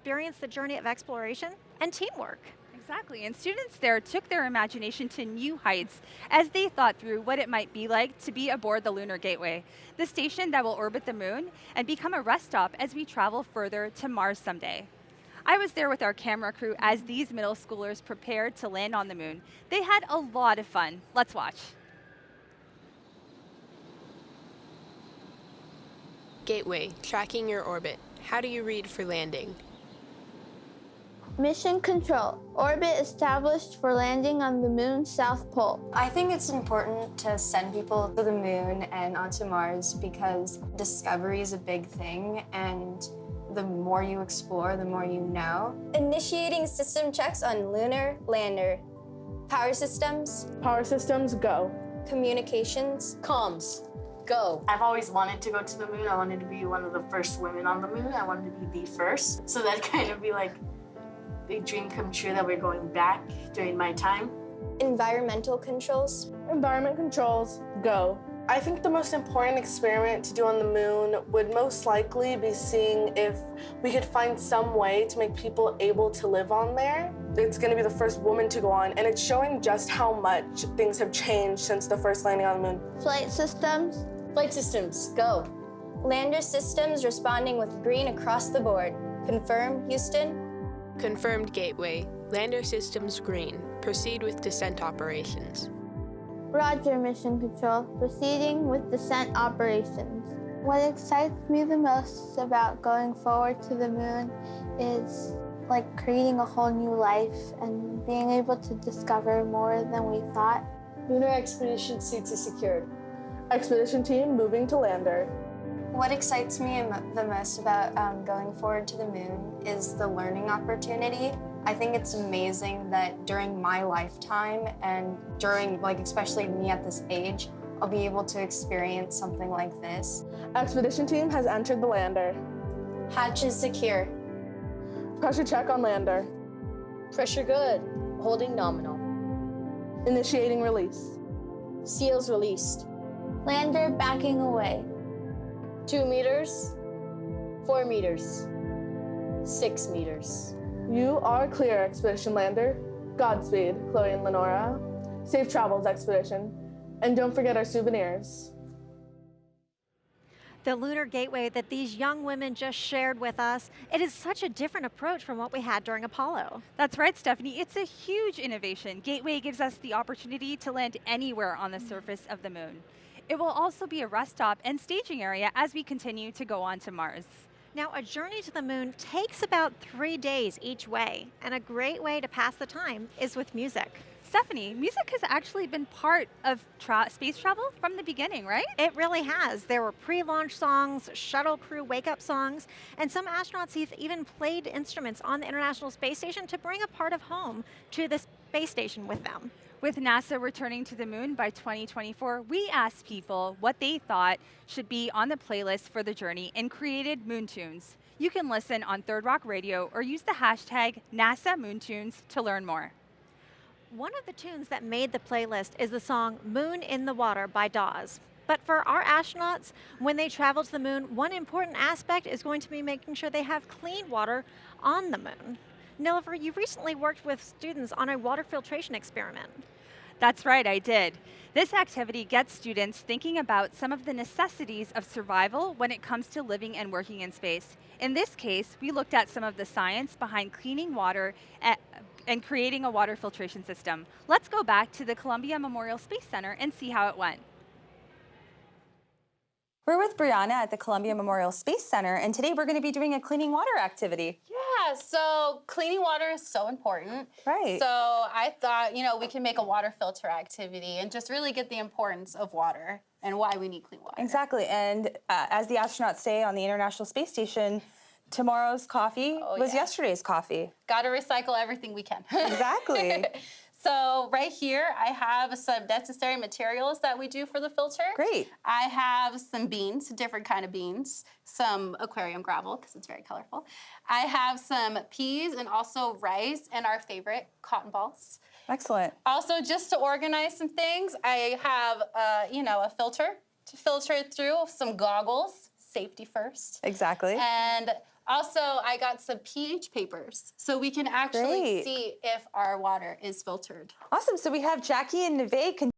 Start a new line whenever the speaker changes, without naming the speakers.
experience the journey of exploration and teamwork.
Exactly, and students there took their imagination to new heights as they thought through what it might be like to be aboard the Lunar Gateway, the station that will orbit the moon and become a rest stop as we travel further to Mars someday. I was there with our camera crew as these middle schoolers prepared to land on the moon. They had a lot of fun. Let's watch.
Gateway, tracking your orbit. How do you read for landing?
Mission Control. Orbit established for landing on the moon's south pole.
I think it's important to send people to the moon and onto Mars because discovery is a big thing, and the more you explore, the more you know.
Initiating system checks on lunar lander. Power systems.
Power systems, go.
Communications.
Comms, go.
I've always wanted to go to the moon. I wanted to be one of the first women on the moon. I wanted to be the first. So that kind of be like big dream come true that we're going back during my time.
Environmental controls.
Environment controls, go.
I think the most important experiment to do on the moon would most likely be seeing if we could find some way to make people able to live on there. It's going to be the first woman to go on, and it's showing just how much things have changed since the first landing on the moon.
Flight systems.
Flight systems, go.
Lander systems responding with green across the board. Confirm, Houston.
Confirmed Gateway. Lander systems green. Proceed with descent operations.
Roger, Mission Control. Proceeding with descent operations. What excites me the most about going forward to the moon is like creating a whole new life and being able to discover more than we thought.
Lunar expedition suits are secured.
Expedition team moving to lander.
What excites me the most about going forward to the moon is the learning opportunity. I think it's amazing that during my lifetime and during, like, especially me at this age, I'll be able to experience something like this.
Expedition team has entered the lander.
Hatch is secure.
Pressure check on lander.
Pressure good. Holding nominal.
Initiating release.
Seals released.
Lander backing away.
2 meters. 4 meters. 6 meters.
You are clear, Expedition Lander. Godspeed, Chloe and Lenora. Safe travels, Expedition. And don't forget our souvenirs.
The Lunar Gateway that these young women just shared with us, it is such a different approach from what we had during Apollo.
That's right, Stephanie. It's a huge innovation. Gateway gives us the opportunity to land anywhere on the surface of the moon. It will also be a rest stop and staging area as we continue to go on to Mars.
Now, a journey to the moon takes about 3 days each way, and a great way to pass the time is with music.
Stephanie, music has actually been part of space travel from the beginning, right?
It really has. There were pre-launch songs, shuttle crew wake-up songs, and some astronauts even played instruments on the International Space Station to bring a part of home to the space station with them.
With NASA returning to the moon by 2024, we asked people what they thought should be on the playlist for the journey and created Moon Tunes. You can listen on Third Rock Radio or use the hashtag NASA Moon Tunes to learn more.
One of the tunes that made the playlist is the song Moon in the Water by Dawes. But for our astronauts, when they travel to the moon, one important aspect is going to be making sure they have clean water on the moon. Nilüfer, you recently worked with students on a water filtration experiment.
That's right, I did. This activity gets students thinking about some of the necessities of survival when it comes to living and working in space. In this case, we looked at some of the science behind cleaning water and creating a water filtration system. Let's go back to the Columbia Memorial Space Center and see how it went. We're with Brianna at the Columbia Memorial Space Center, and today we're going to be doing a cleaning water activity.
Yeah, so cleaning water is so important.
Right.
So I thought, we can make a water filter activity and just really get the importance of water and why we need clean water.
Exactly, and as the astronauts say on the International Space Station, tomorrow's coffee was yesterday's coffee.
Got to recycle everything we can.
Exactly.
So right here, I have some necessary materials that we do for the filter.
Great.
I have some beans, different kind of beans, some aquarium gravel, because it's very colorful. I have some peas and also rice and our favorite, cotton balls.
Excellent.
Also, just to organize some things, I have, a filter to filter it through, some goggles, safety first.
Exactly.
And Also, I got some pH papers so we can actually
Great.
see if our water is filtered.
Awesome. So we have Jackie and Neve